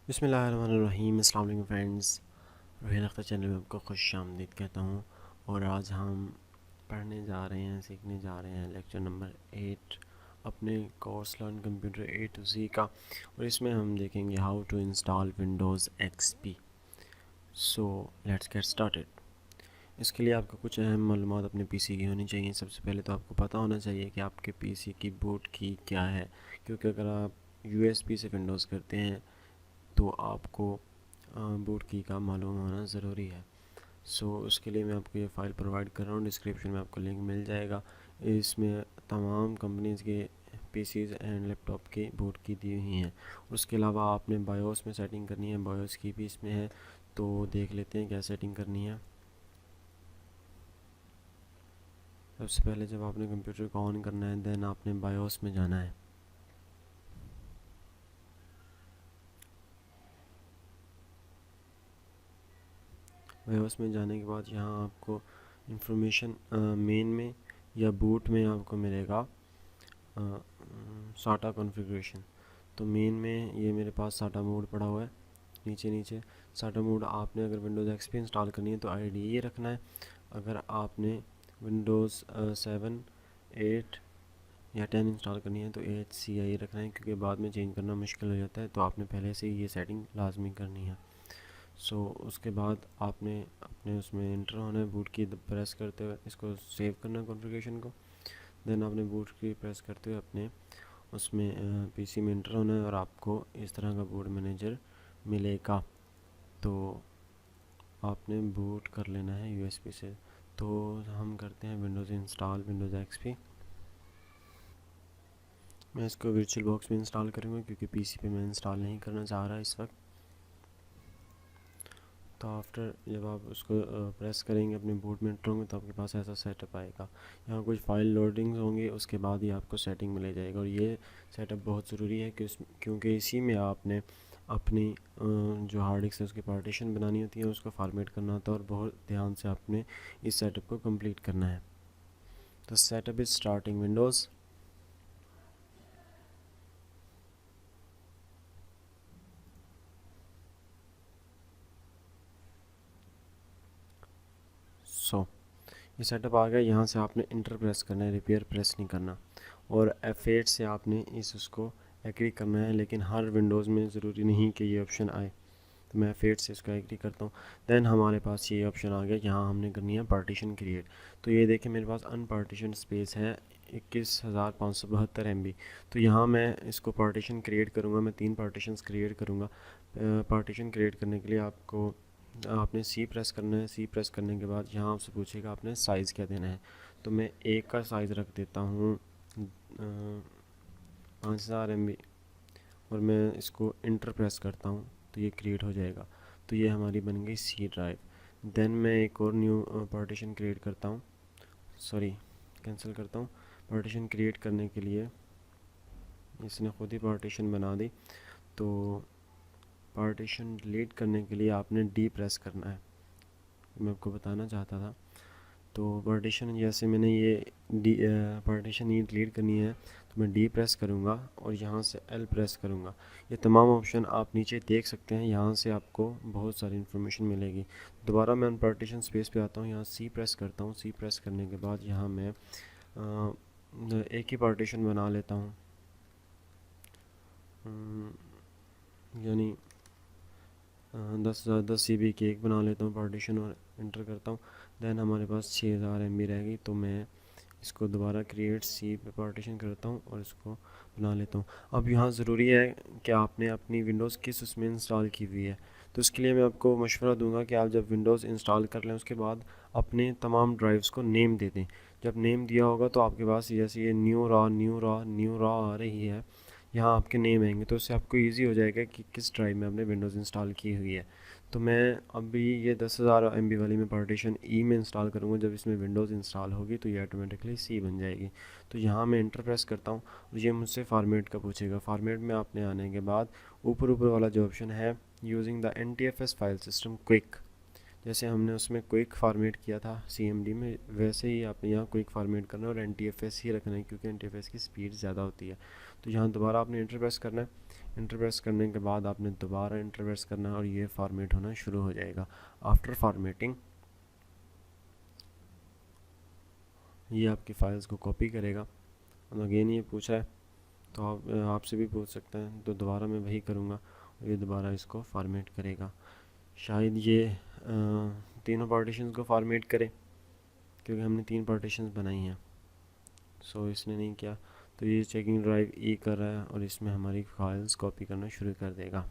बिस्मिल्लाहिर्रहमानिर्रहीम। अस्सलाम वालेकुम फ्रेंड्स, रोहिल अख्तर चैनल में आपको खुशामदीद कहता हूँ। और आज हम पढ़ने जा रहे हैं, सीखने जा रहे हैं लेक्चर नंबर 8 अपने course learn computer A to Z का। और इसमें हम देखेंगे how to install Windows XP. So let's get started. इसके लिए आपको कुछ अहम मालूमात अपने पीसी की होनी चाहिए। सबसे पहले तो आपको पता होना चाहिए कि आपके पीसी की बूट की क्या है, क्योंकि अगर आप यूएसबी से विंडोज़ करते हैं तो आपको बूट की का मालूम होना ज़रूरी है। उसके लिए मैं आपको ये फ़ाइल प्रोवाइड कर रहा हूँ, डिस्क्रिप्शन में आपको लिंक मिल जाएगा। इसमें तमाम कंपनीज़ के पीसीज एंड लैपटॉप की बूट की दी हुई हैं। उसके अलावा आपने बायोस में सेटिंग करनी है, बायोस की भी इसमें है, तो देख लेते हैं क्या सेटिंग करनी है। सबसे पहले जब आपने कंप्यूटर को ऑन करना है, देन आपने बायोस में जाना है। बायोस में जाने के बाद यहाँ आपको इंफॉर्मेशन मेन में या बूट में आपको मिलेगा साटा कॉन्फ़िगरेशन। तो मेन में ये मेरे पास साटा मोड पड़ा हुआ है। नीचे नीचे साटा मोड आपने अगर विंडोज़ एक्सपी इंस्टॉल करनी है तो IDE रखना है। अगर आपने विंडोज़ 7, 8 या 10 इंस्टॉल करनी है तो HCI रखना है, क्योंकि बाद में चेंज करना मुश्किल हो जाता है। तो आपने पहले से ही ये सेटिंग लाजमी करनी है। उसके बाद आपने अपने उसमें इंटर होना है, बूट की प्रेस करते हुए इसको सेव करना है कॉन्फ़िगरेशन को। देन आपने बूट की प्रेस करते हुए अपने उसमें पीसी में इंटर होना है और आपको इस तरह का बूट मैनेजर मिलेगा। तो आपने बूट कर लेना है यूएसबी से। तो हम करते हैं विंडोज़ इंस्टॉल, विंडोज़ एक्सपी। मैं इसको वर्चुअल बॉक्स में इंस्टॉल करूँगा क्योंकि पीसी पे मैं इंस्टॉल नहीं करना चाह रहा इस वक्त। तो आफ्टर जब आप उसको प्रेस करेंगे, अपने बूट में एंटर होंगे, तो आपके पास ऐसा सेटअप आएगा। यहाँ कुछ फाइल लोडिंग्स होंगे, उसके बाद ही आपको सेटिंग मिल जाएगा। और ये सेटअप बहुत ज़रूरी है क्योंकि इसी में आपने अपनी जो हार्ड डिस्क है उसकी पार्टीशन बनानी होती है, उसको फॉर्मेट करना होता है और बहुत ध्यान से आपने इस सेटअप को कंप्लीट करना है। तो सेटअप इज़ स्टार्टिंग विंडोज़। ये सेटअप आ गया। यहाँ से आपने इंटर प्रेस करना है, रिपेयर प्रेस नहीं करना। और F8 से आपने उसको एग्री करना है, लेकिन हर विंडोज़ में ज़रूरी नहीं कि ये ऑप्शन आए। तो मैं F8 से इसको एग्री करता हूँ। देन हमारे पास ये ऑप्शन आ गया, यहाँ हमने करनी है पार्टीशन क्रिएट। तो ये देखें मेरे पास अनपार्टीशन स्पेस है 21,572 MB। तो यहाँ मैं इसको पार्टीशन क्रिएट करूँगा। मैं 3 पार्टीशन क्रिएट करूँगा। पार्टीशन क्रिएट करने के लिए आपने सी प्रेस करना है। सी प्रेस करने के बाद यहाँ आपसे पूछेगा आपने साइज़ क्या देना है। तो मैं एक का साइज़ रख देता हूँ 5000 MB और मैं इसको इंटर प्रेस करता हूँ तो ये क्रिएट हो जाएगा। तो ये हमारी बन गई सी ड्राइव। देन मैं एक और न्यू पार्टीशन क्रिएट करता हूँ, सॉरी कैंसिल करता हूँ। पार्टीशन क्रिएट करने के लिए इसने खुद ही पार्टीशन बना दी। तो पार्टीशन डिलीट करने के लिए आपने डी प्रेस करना है, मैं आपको बताना चाहता था। तो पार्टीशन जैसे मैंने ये डी पार्टीशन ये डिलीट करनी है तो मैं डी प्रेस करूँगा और यहाँ से एल प्रेस करूँगा। ये तमाम ऑप्शन आप नीचे देख सकते हैं, यहाँ से आपको बहुत सारी इन्फॉर्मेशन मिलेगी। दोबारा मैं पार्टीशन स्पेस पे आता हूँ, यहाँ सी प्रेस करता हूँ। सी प्रेस करने के बाद यहाँ मैं एक ही पार्टीशन बना लेता हूँ, यानी 10 CB की एक बना लेता हूँ पार्टीशन और इंटर करता हूँ। देन हमारे पास 6000 MB रहेगी। तो मैं इसको दोबारा क्रिएट सी पे पार्टीशन करता हूँ और इसको बना लेता हूँ। अब यहाँ ज़रूरी है कि आपने अपनी विंडोज़ किस उसमें इंस्टॉल की हुई है। तो इसके लिए मैं आपको मशवरा दूंगा कि आप जब विंडोज़ इंस्टॉल कर लें उसके बाद अपने तमाम ड्राइव्स को नेम दे दें। जब नेम दिया होगा तो आपके पास जैसे ये न्यू रॉ आ रही है, यहाँ आपके नेम आएंगे, तो उससे आपको इजी हो जाएगा कि किस ड्राइव में आपने विंडोज़ इंस्टॉल की हुई है। तो मैं अभी ये 10,000 MB वाली में पार्टीशन ई में इंस्टॉल करूँगा। जब इसमें विंडोज़ इंस्टॉल होगी तो ये ऑटोमेटिकली सी बन जाएगी। तो यहाँ मैं इंटर प्रेस करता हूँ और ये मुझसे फार्मेट का पूछेगा। फार्मेट में आपने आने के बाद ऊपर वाला जो ऑप्शन है using the NTFS file system quick, जैसे हमने उसमें क्विक फॉर्मेट किया था CMD में, वैसे ही आपने यहाँ क्विक फॉर्मेट करना है और NTFS ही रखना है, क्योंकि NTFS की स्पीड ज़्यादा होती है। तो यहाँ दोबारा आपने इंटर प्रेस करना है। इंटर प्रेस करने के बाद आपने दोबारा इंटर प्रेस करना है और ये फॉर्मेट होना शुरू हो जाएगा। आफ्टर फॉर्मेटिंग ये आपकी फाइल्स को कॉपी करेगा। और अगेन ये पूछ रहा है तो आप आपसे भी पूछ सकते हैं, तो दोबारा मैं वही करूँगा और ये दोबारा इसको फॉर्मेट करेगा। शायद ये तीनों पार्टीशंस को फॉर्मेट करे, क्योंकि हमने 3 पार्टीशंस बनाई हैं। सो इसने नहीं किया, तो ये चेकिंग ड्राइव ई कर रहा है और इसमें हमारी फाइल्स कॉपी करना शुरू कर देगा।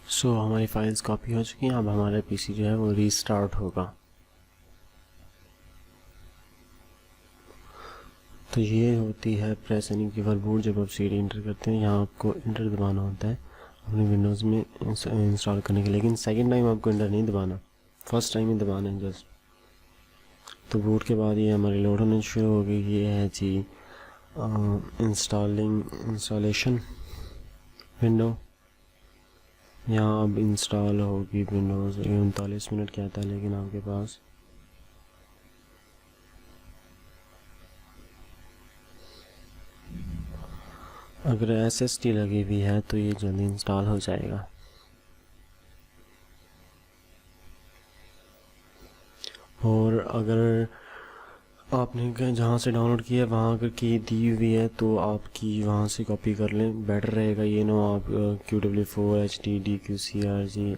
सो हमारी फाइल्स कॉपी हो चुकी हैं। अब हमारा PC जो है वो रीस्टार्ट होगा। तो ये होती है प्रेस एनी कीबोर्ड। जब आप CD इंटर करते हैं, यहाँ आपको इंटर दबाना होता है अपने विंडोज़ में इंस्टॉल करने के लिए, लेकिन सेकंड टाइम आपको इंटर नहीं दबाना, फर्स्ट टाइम ही दबाना है जस्ट। तो बूट के बाद ये हमारी लोड होने शुरू हो गई। ये है जी इंस्टॉलेशन विंडो। यहाँ अब इंस्टॉल होगी विंडोज़। 39 मिनट क्या था, लेकिन आपके पास अगर SSD लगी हुई है तो ये जल्दी इंस्टॉल हो जाएगा। और अगर आपने जहाँ से डाउनलोड किया है वहाँ अगर की दी हुई है तो आप की वहाँ से कॉपी कर लें, बेटर रहेगा। ये ना आप QW4 HD DQCRG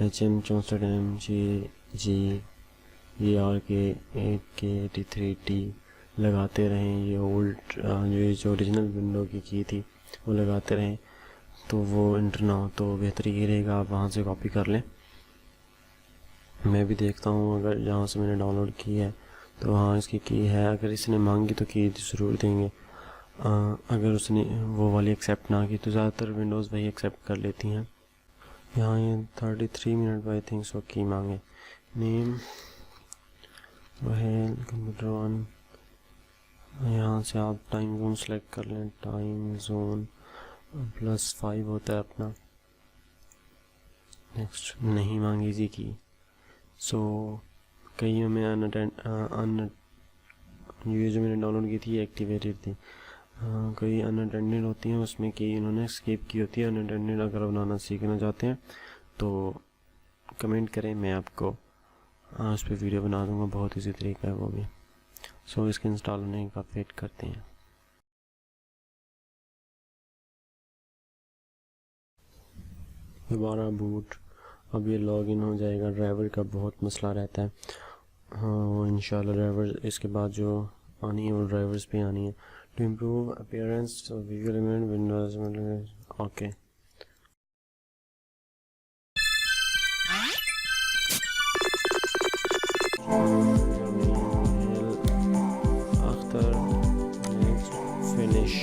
HM 64MG ERK 8K83T लगाते रहें। ये ओल्ड जो ओरिजिनल विंडो की थी वो लगाते रहें, तो वो इंटर ना हो, तो बेहतर ये रहेगा आप वहाँ से कॉपी कर लें। मैं भी देखता हूँ अगर जहाँ से मैंने डाउनलोड की है तो हाँ इसकी की है। अगर इसने मांगी तो की ज़रूर देंगे। अगर उसने वो वाली एक्सेप्ट ना की तो ज़्यादातर विंडोज़ वही एक्सेप्ट कर लेती हैं। यहाँ ये 33 मिनट बाई थिंक सो की मांगे। नेम वह कंप्यूटर 1। यहाँ से आप टाइम जोन सेलेक्ट कर लें। टाइम जोन +5 होता है अपना। नेक्स्ट नहीं मांगी जी की। सो कईयों में ये जो मैंने डाउनलोड की थी एक्टिवेटेड थी। कई अनअटेंडेड होती हैं, उसमें कि इन्होंने स्किप की होती है। अनअटेंडेड अगर बनाना सीखना चाहते हैं तो कमेंट करें, मैं आपको उस पर वीडियो बना दूंगा। बहुत इजी तरीका है वो भी। सो इसके इंस्टॉल होने का वेट करते हैं। दोबारा बूट। अब ये लॉगिन हो जाएगा। ड्राइवर का बहुत मसला रहता है। हाँ इंशाल्लाह ड्राइवर इसके बाद जो आनी है वो ड्राइवर्स पे आनी है। To improve appearance visual element Windows. Okay after finish.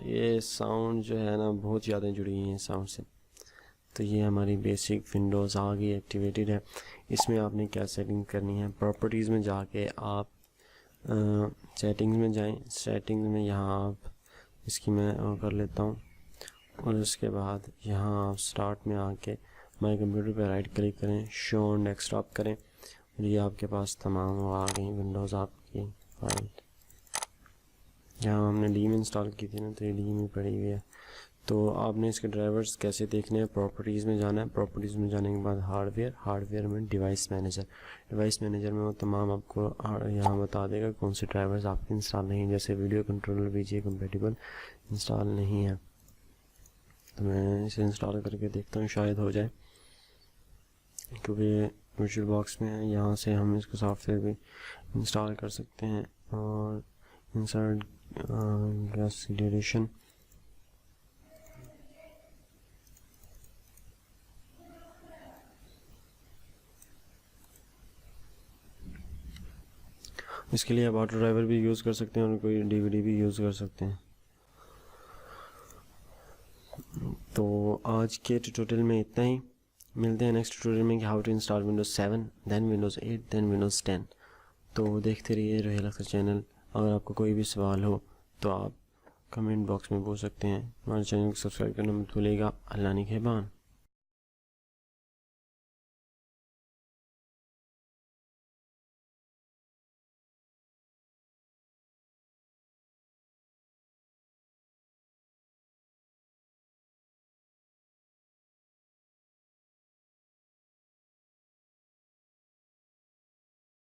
ये साउंड जो है ना, बहुत यादें जुड़ी हैं साउंड से। तो ये हमारी बेसिक विंडोज़ आ गई, एक्टिवेटेड है। इसमें आपने क्या सेटिंग करनी है, प्रॉपर्टीज़ में जाके आप सेटिंग्स में जाएं। सेटिंग्स में यहाँ आप इसकी मैं कर लेता हूँ और उसके बाद यहाँ आप स्टार्ट में आके माई कंप्यूटर पे राइट क्लिक करें, शो ऑन डेस्कटॉप करें और ये आपके पास तमाम वो आ गई विंडोज़ आपकी फाइल। यहाँ हमने डीम इंस्टॉल की थी ना, तो ये डीम ही पड़ी हुई है। तो आपने इसके ड्राइवर्स कैसे देखने हैं, प्रॉपर्टीज़ में जाना है। प्रॉपर्टीज़ में जाने के बाद हार्डवेयर में डिवाइस मैनेजर में वो तमाम आपको यहाँ बता देगा कौन से ड्राइवर्स आपके इंस्टॉल नहीं, जैसे video controller VGA compatible install नहीं है। तो मैं इसे इंस्टॉल करके देखता हूँ, शायद हो जाए, क्योंकि वर्चुअल बॉक्स में है। यहाँ से हम इसको सॉफ्टवेयर भी इंस्टॉल कर सकते हैं। और इंसर्ट गैस ड्यूरेशन, इसके लिए आप ऑटो ड्राइवर भी यूज़ कर सकते हैं और कोई DVD भी यूज़ कर सकते हैं। तो आज के ट्यूटोरियल में इतना ही। मिलते हैं नेक्स्ट ट्यूटोरियल में कि how to install Windows 7, then Windows 8, then Windows 10। तो देखते रहिए रोहेल अख्तर चैनल। अगर आपको कोई भी सवाल हो तो आप कमेंट बॉक्स में पूछ सकते हैं। हमारे चैनल को सब्सक्राइब करना मत भूलिएगा। अल्लाह निगहबान।